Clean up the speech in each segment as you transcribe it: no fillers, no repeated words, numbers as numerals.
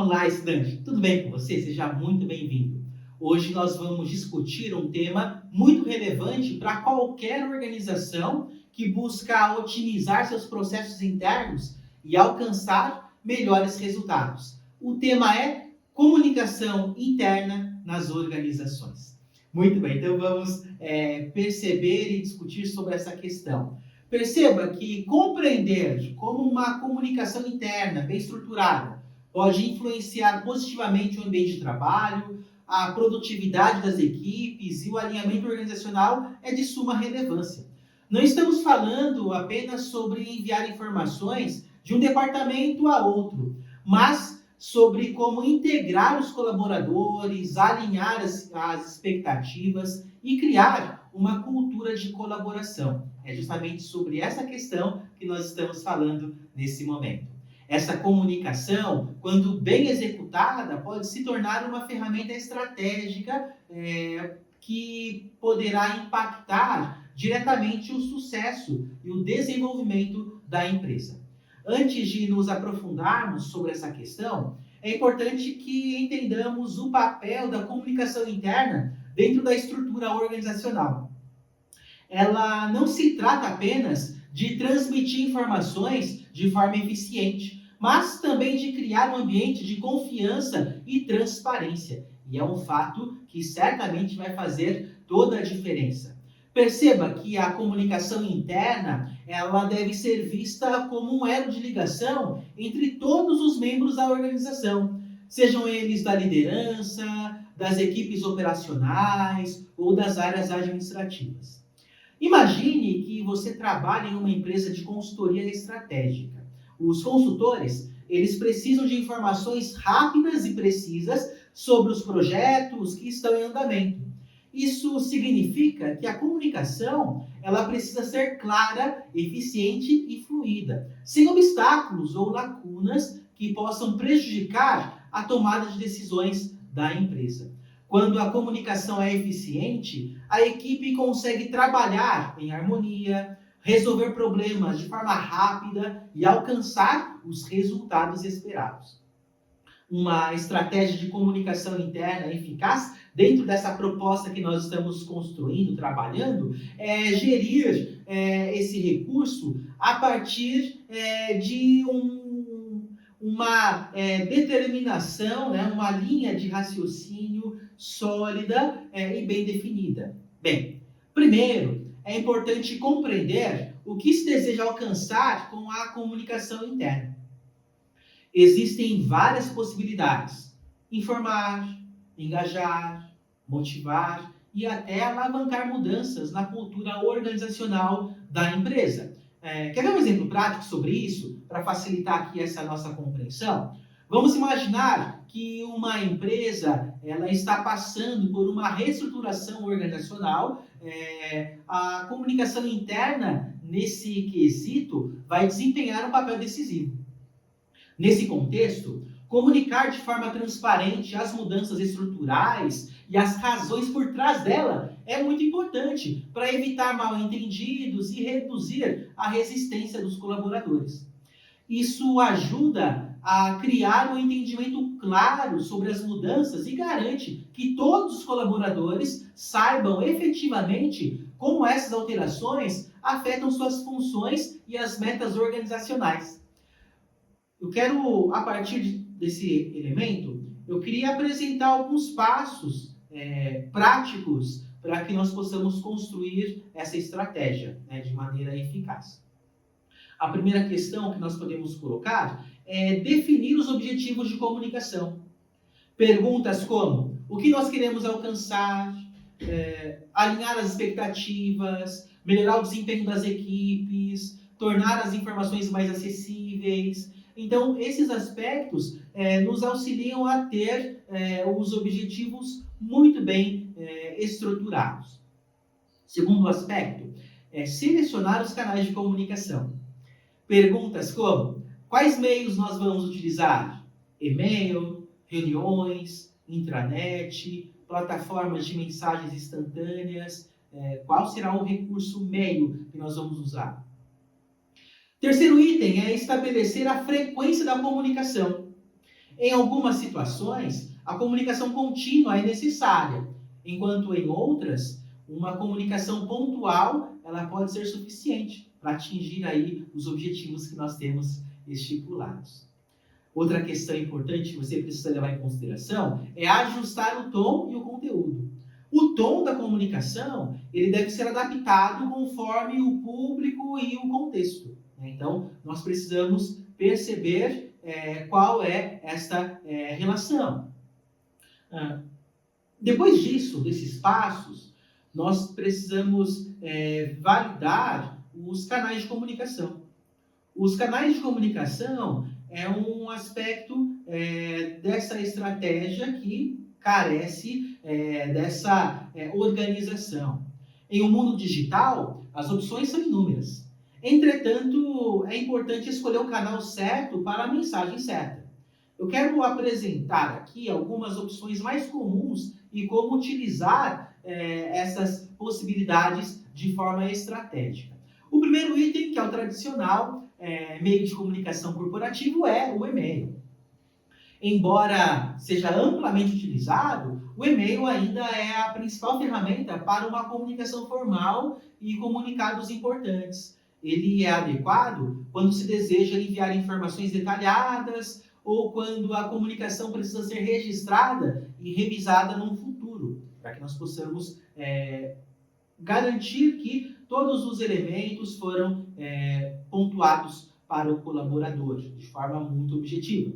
Olá, estudante! Tudo bem com você? Seja muito bem-vindo. Hoje nós vamos discutir um tema muito relevante para qualquer organização que busca otimizar seus processos internos e alcançar melhores resultados. O tema é comunicação interna nas organizações. Muito bem, então vamos perceber e discutir sobre essa questão. Perceba que compreender como uma comunicação interna bem estruturada pode influenciar positivamente o ambiente de trabalho, a produtividade das equipes e o alinhamento organizacional é de suma relevância. Não estamos falando apenas sobre enviar informações de um departamento a outro, mas sobre como integrar os colaboradores, alinhar as expectativas e criar uma cultura de colaboração. É justamente sobre essa questão que nós estamos falando nesse momento. Essa comunicação, quando bem executada, pode se tornar uma ferramenta estratégica que poderá impactar diretamente o sucesso e o desenvolvimento da empresa. Antes de nos aprofundarmos sobre essa questão, é importante que entendamos o papel da comunicação interna dentro da estrutura organizacional. Ela não se trata apenas de transmitir informações de forma eficiente, mas também de criar um ambiente de confiança e transparência. E é um fato que certamente vai fazer toda a diferença. Perceba que a comunicação interna, ela deve ser vista como um elo de ligação entre todos os membros da organização, sejam eles da liderança, das equipes operacionais ou das áreas administrativas. Imagine que você trabalha em uma empresa de consultoria estratégica. Os consultores, eles precisam de informações rápidas e precisas sobre os projetos que estão em andamento. Isso significa que a comunicação, ela precisa ser clara, eficiente e fluida, sem obstáculos ou lacunas que possam prejudicar a tomada de decisões da empresa. Quando a comunicação é eficiente, a equipe consegue trabalhar em harmonia, resolver problemas de forma rápida e alcançar os resultados esperados. Uma estratégia de comunicação interna eficaz, dentro dessa proposta que nós estamos construindo, trabalhando, é gerir esse recurso a partir de uma determinação, uma linha de raciocínio sólida e bem definida. Bem, primeiro, é importante compreender o que se deseja alcançar com a comunicação interna. Existem várias possibilidades: informar, engajar, motivar e até alavancar mudanças na cultura organizacional da empresa. Quer ver um exemplo prático sobre isso, para facilitar aqui essa nossa compreensão? Vamos imaginar que uma empresa ela está passando por uma reestruturação organizacional. A comunicação interna, nesse quesito, vai desempenhar um papel decisivo. Nesse contexto, comunicar de forma transparente as mudanças estruturais e as razões por trás dela é muito importante para evitar mal-entendidos e reduzir a resistência dos colaboradores. Isso ajuda a criar um entendimento claro sobre as mudanças e garante que todos os colaboradores saibam efetivamente como essas alterações afetam suas funções e as metas organizacionais. Eu quero, a partir desse elemento, eu queria apresentar alguns passos práticos para que nós possamos construir essa estratégia de maneira eficaz. A primeira questão que nós podemos colocar é definir os objetivos de comunicação. Perguntas como: o que nós queremos alcançar, alinhar as expectativas, melhorar o desempenho das equipes, tornar as informações mais acessíveis. Então, esses aspectos nos auxiliam a ter os objetivos muito bem estruturados. Segundo aspecto, selecionar os canais de comunicação. Perguntas como: quais meios nós vamos utilizar? E-mail, reuniões, intranet, plataformas de mensagens instantâneas. Qual será o recurso meio que nós vamos usar? Terceiro item é estabelecer a frequência da comunicação. Em algumas situações, a comunicação contínua é necessária, enquanto em outras, uma comunicação pontual ela pode ser suficiente para atingir aí os objetivos que nós temos estipulados. Outra questão importante que você precisa levar em consideração é ajustar o tom e o conteúdo. O tom da comunicação ele deve ser adaptado conforme o público e o contexto. Então, nós precisamos perceber qual é esta relação. Depois disso, desses passos, nós precisamos validar os canais de comunicação. Os canais de comunicação é um aspecto dessa estratégia que carece dessa organização. Em um mundo digital, as opções são inúmeras. Entretanto, é importante escolher o canal certo para a mensagem certa. Eu quero apresentar aqui algumas opções mais comuns e como utilizar essas possibilidades de forma estratégica. O primeiro item, que é o tradicional meio de comunicação corporativo, é o e-mail. Embora seja amplamente utilizado, o e-mail ainda é a principal ferramenta para uma comunicação formal e comunicados importantes. Ele é adequado quando se deseja enviar informações detalhadas ou quando a comunicação precisa ser registrada e revisada no futuro, para que nós possamos garantir que todos os elementos foram pontuados para o colaborador, de forma muito objetiva.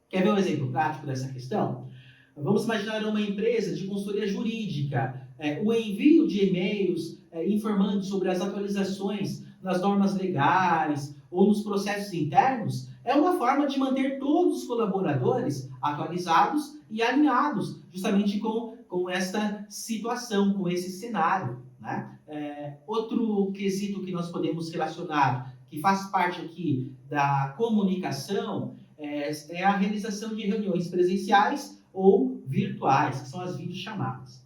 Quer ver um exemplo prático dessa questão? Vamos imaginar uma empresa de consultoria jurídica. O envio de e-mails informando sobre as atualizações nas normas legais ou nos processos internos é uma forma de manter todos os colaboradores atualizados e alinhados justamente com esta situação, com esse cenário. Né? Outro quesito que nós podemos relacionar, que faz parte aqui da comunicação, é a realização de reuniões presenciais ou virtuais, que são as videochamadas.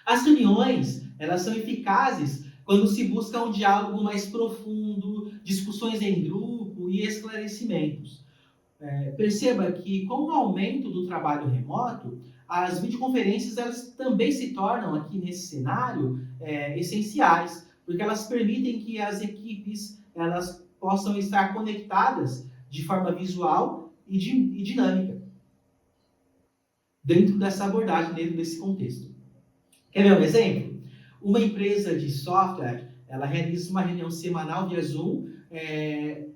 As reuniões, elas são eficazes quando se busca um diálogo mais profundo, discussões em grupo e esclarecimentos. Perceba que com o aumento do trabalho remoto, as videoconferências elas também se tornam, aqui nesse cenário, essenciais, porque elas permitem que as equipes elas possam estar conectadas de forma visual e dinâmica, dentro dessa abordagem, dentro desse contexto. Quer ver um exemplo? Uma empresa de software, ela realiza uma reunião semanal via Zoom,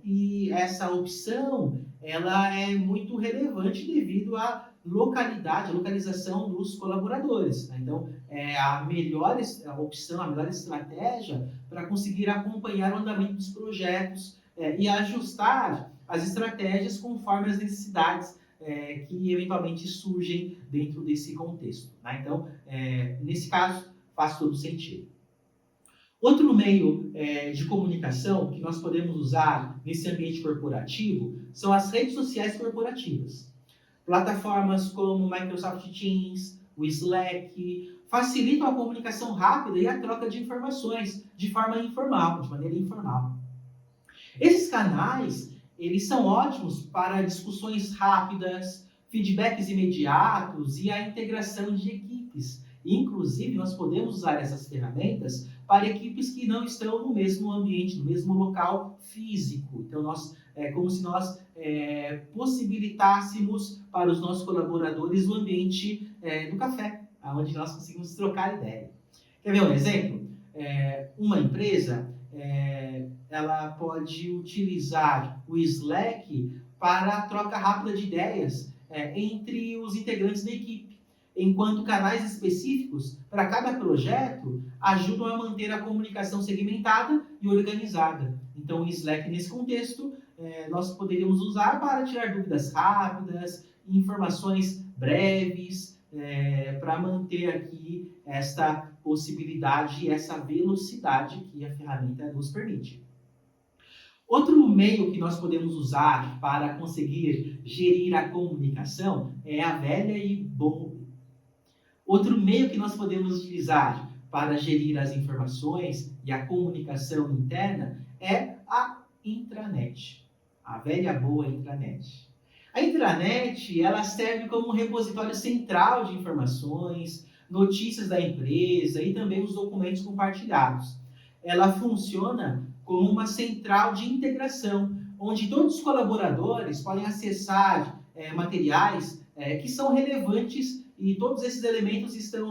e essa opção ela é muito relevante devido à localização dos colaboradores. Né? Então, a melhor opção, a melhor estratégia para conseguir acompanhar o andamento dos projetos e ajustar as estratégias conforme as necessidades que eventualmente surgem dentro desse contexto. Né? Então, nesse caso, faz todo sentido. Outro meio de comunicação que nós podemos usar nesse ambiente corporativo são as redes sociais corporativas. Plataformas como Microsoft Teams, o Slack, facilitam a comunicação rápida e a troca de informações de forma informal, de maneira informal. Esses canais, eles são ótimos para discussões rápidas, feedbacks imediatos e a integração de equipes. Inclusive, nós podemos usar essas ferramentas para equipes que não estão no mesmo ambiente, no mesmo local físico. Então, é como se nós possibilitássemos para os nossos colaboradores o ambiente do café, onde nós conseguimos trocar ideia. Quer ver um exemplo? Uma empresa ela pode utilizar o Slack para a troca rápida de ideias entre os integrantes da equipe, enquanto canais específicos para cada projeto ajudam a manter a comunicação segmentada e organizada. Então, o Slack, nesse contexto, nós poderíamos usar para tirar dúvidas rápidas, informações breves, para manter aqui esta possibilidade e essa velocidade que a ferramenta nos permite. Outro meio que nós podemos usar para conseguir gerir a comunicação é a velha e boa. Outro meio que nós podemos utilizar para gerir as informações e a comunicação interna é a intranet, a velha boa intranet. A intranet, ela serve como um repositório central de informações, notícias da empresa e também os documentos compartilhados. Ela funciona como uma central de integração, onde todos os colaboradores podem acessar materiais que são relevantes e todos esses elementos estão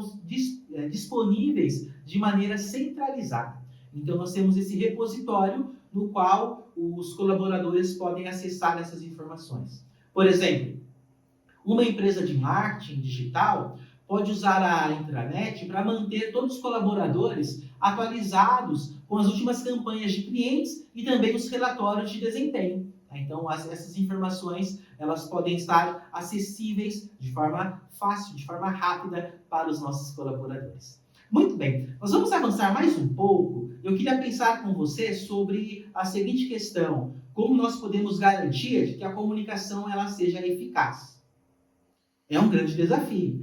disponíveis de maneira centralizada. Então, nós temos esse repositório no qual os colaboradores podem acessar essas informações. Por exemplo, uma empresa de marketing digital pode usar a intranet para manter todos os colaboradores atualizados com as últimas campanhas de clientes e também os relatórios de desempenho. Então, essas informações elas podem estar acessíveis de forma fácil, de forma rápida para os nossos colaboradores. Muito bem, nós vamos avançar mais um pouco. Eu queria pensar com você sobre a seguinte questão: como nós podemos garantir que a comunicação ela seja eficaz? É um grande desafio.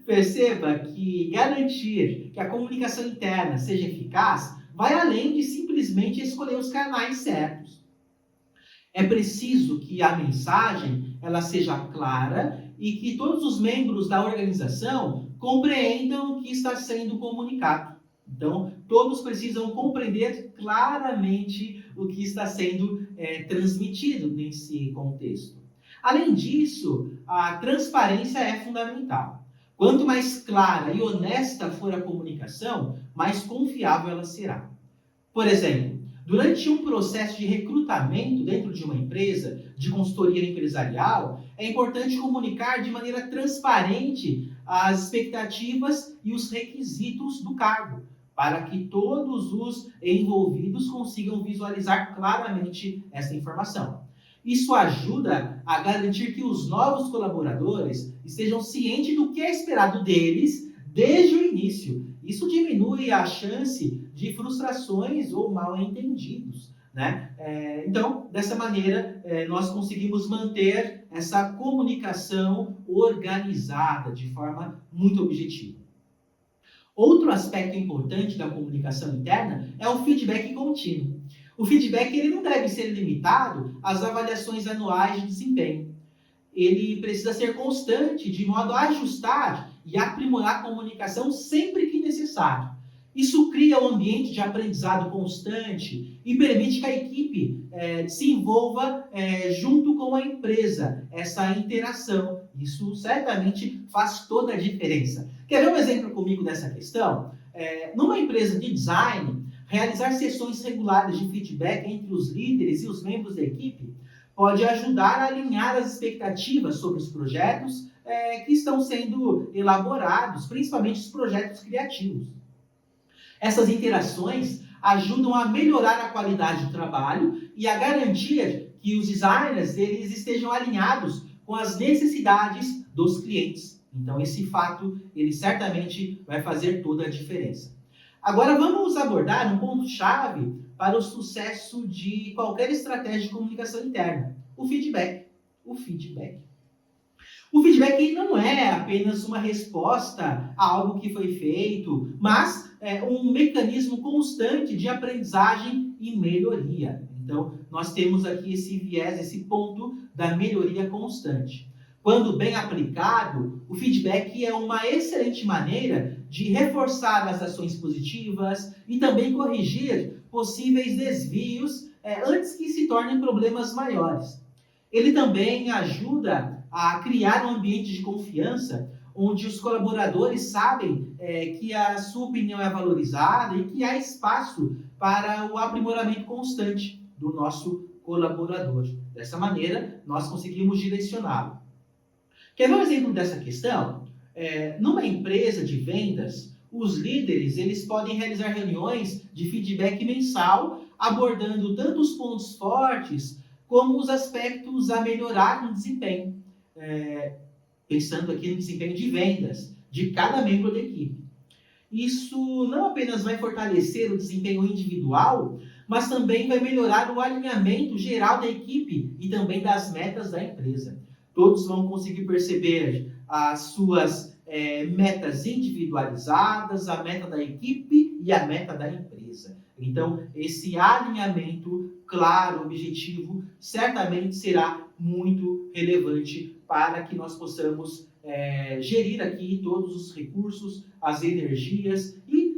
Perceba que garantir que a comunicação interna seja eficaz vai além de simplesmente escolher os canais certos. É preciso que a mensagem ela seja clara e que todos os membros da organização compreendam o que está sendo comunicado. Então, todos precisam compreender claramente o que está sendo transmitido nesse contexto. Além disso, a transparência é fundamental. Quanto mais clara e honesta for a comunicação, mais confiável ela será. Por exemplo, durante um processo de recrutamento dentro de uma empresa, de consultoria empresarial, é importante comunicar de maneira transparente as expectativas e os requisitos do cargo, para que todos os envolvidos consigam visualizar claramente essa informação. Isso ajuda a garantir que os novos colaboradores estejam cientes do que é esperado deles desde o início. Isso diminui a chance de frustrações ou mal-entendidos, né? Então, dessa maneira, nós conseguimos manter essa comunicação organizada de forma muito objetiva. Outro aspecto importante da comunicação interna é o feedback contínuo. O feedback ele não deve ser limitado às avaliações anuais de desempenho. Ele precisa ser constante, de modo a ajustar e aprimorar a comunicação sempre que necessário. Isso cria um ambiente de aprendizado constante e permite que a equipe se envolva junto com a empresa, essa interação. Isso certamente faz toda a diferença. Quer ver um exemplo comigo dessa questão? Numa empresa de design, realizar sessões regulares de feedback entre os líderes e os membros da equipe pode ajudar a alinhar as expectativas sobre os projetos que estão sendo elaborados, principalmente os projetos criativos. Essas interações ajudam a melhorar a qualidade do trabalho e a garantir que os designers eles estejam alinhados com as necessidades dos clientes. Então, esse fato, ele certamente vai fazer toda a diferença. Agora, vamos abordar um ponto-chave para o sucesso de qualquer estratégia de comunicação interna: o feedback. O feedback. O feedback não é apenas uma resposta a algo que foi feito, mas é um mecanismo constante de aprendizagem e melhoria. Então, nós temos aqui esse viés, esse ponto da melhoria constante. Quando bem aplicado, o feedback é uma excelente maneira de reforçar as ações positivas e também corrigir possíveis desvios antes que se tornem problemas maiores. Ele também ajuda a criar um ambiente de confiança onde os colaboradores sabem que a sua opinião é valorizada e que há espaço para o aprimoramento constante do nosso colaborador. Dessa maneira, nós conseguimos direcioná-lo. Quer ver um exemplo dessa questão? Numa empresa de vendas, os líderes eles podem realizar reuniões de feedback mensal, abordando tanto os pontos fortes como os aspectos a melhorar no desempenho. Pensando aqui no desempenho de vendas de cada membro da equipe. Isso não apenas vai fortalecer o desempenho individual, mas também vai melhorar o alinhamento geral da equipe e também das metas da empresa. Todos vão conseguir perceber as suas metas individualizadas, a meta da equipe e a meta da empresa. Então, esse alinhamento claro, objetivo, certamente será muito relevante para que nós possamos gerir aqui todos os recursos, as energias e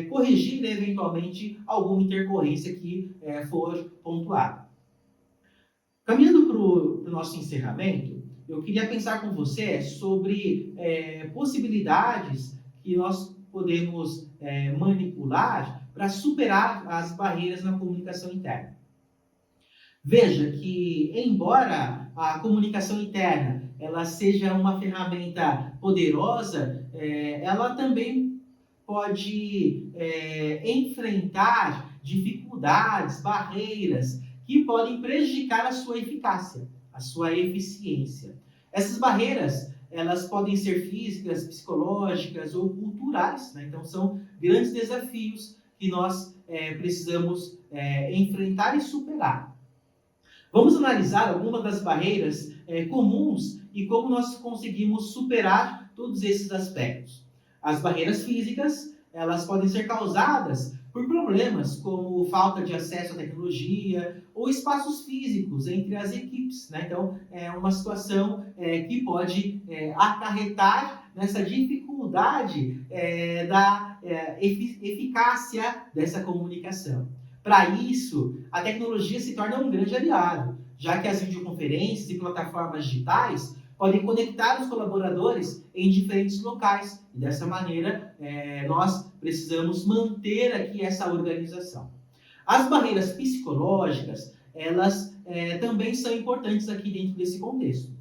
corrigir eventualmente alguma intercorrência que for pontuada. Caminhando para o nosso encerramento, eu queria pensar com você sobre possibilidades que nós podemos manipular para superar as barreiras na comunicação interna. Veja que, embora a comunicação interna ela seja uma ferramenta poderosa, ela também pode enfrentar dificuldades, barreiras que podem prejudicar a sua eficácia, a sua eficiência. Essas barreiras, elas podem ser físicas, psicológicas ou culturais, né? Então, são grandes desafios que nós precisamos enfrentar e superar. Vamos analisar algumas das barreiras comuns e como nós conseguimos superar todos esses aspectos. As barreiras físicas, elas podem ser causadas por problemas como falta de acesso à tecnologia ou espaços físicos entre as equipes, né? Então, é uma situação que pode acarretar nessa dificuldade da eficácia dessa comunicação. Para isso, a tecnologia se torna um grande aliado, já que as videoconferências e plataformas digitais podem conectar os colaboradores em diferentes locais. E dessa maneira, nós precisamos manter aqui essa organização. As barreiras psicológicas, elas também são importantes aqui dentro desse contexto.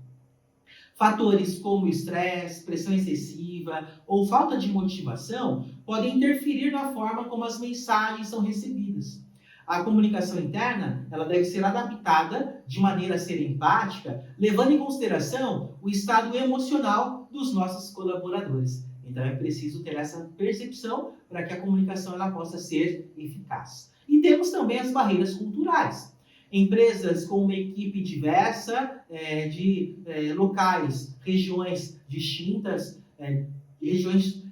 Fatores como estresse, pressão excessiva ou falta de motivação podem interferir na forma como as mensagens são recebidas. A comunicação interna, ela deve ser adaptada de maneira a ser empática, levando em consideração o estado emocional dos nossos colaboradores. Então é preciso ter essa percepção para que a comunicação ela possa ser eficaz. E temos também as barreiras culturais. Empresas com uma equipe diversa, de locais, regiões distintas, regiões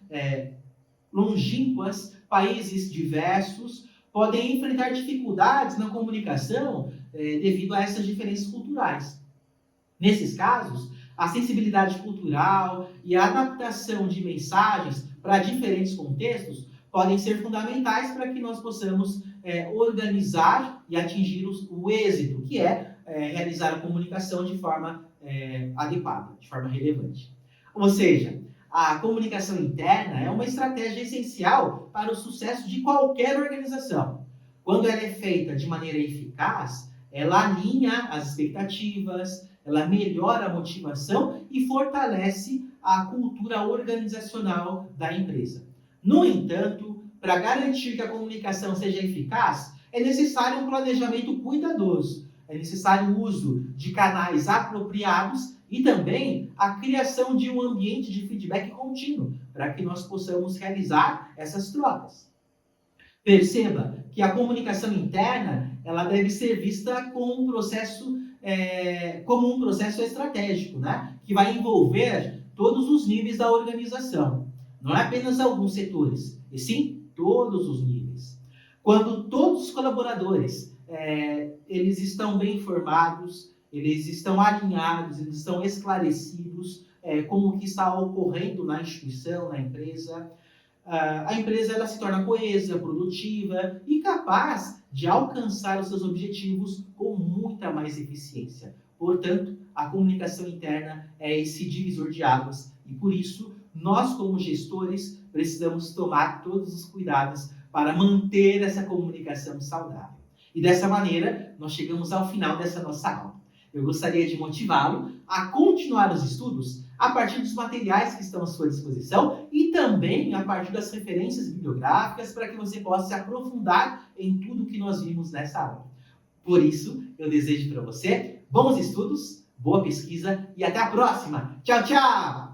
longínquas, países diversos, podem enfrentar dificuldades na comunicação devido a essas diferenças culturais. Nesses casos, a sensibilidade cultural e a adaptação de mensagens para diferentes contextos podem ser fundamentais para que nós possamos organizar e atingir o êxito, que é realizar a comunicação de forma adequada, de forma relevante. Ou seja, a comunicação interna é uma estratégia essencial para o sucesso de qualquer organização. Quando ela é feita de maneira eficaz, ela alinha as expectativas, ela melhora a motivação e fortalece a cultura organizacional da empresa. No entanto, para garantir que a comunicação seja eficaz, é necessário um planejamento cuidadoso, é necessário o uso de canais apropriados e também a criação de um ambiente de feedback contínuo, para que nós possamos realizar essas trocas. Perceba que a comunicação interna ela deve ser vista como um processo estratégico, né? Que vai envolver todos os níveis da organização. Não é apenas alguns setores, e sim todos os níveis. Quando todos os colaboradores eles estão bem informados, eles estão alinhados, eles estão esclarecidos com o que está ocorrendo na instituição, na empresa. A empresa ela se torna coesa, produtiva e capaz de alcançar os seus objetivos com muita mais eficiência. Portanto, a comunicação interna é esse divisor de águas e, por isso, nós, como gestores, precisamos tomar todos os cuidados para manter essa comunicação saudável. E dessa maneira, nós chegamos ao final dessa nossa aula. Eu gostaria de motivá-lo a continuar os estudos a partir dos materiais que estão à sua disposição e também a partir das referências bibliográficas para que você possa se aprofundar em tudo que nós vimos nessa aula. Por isso, eu desejo para você bons estudos, boa pesquisa e até a próxima. Tchau, tchau!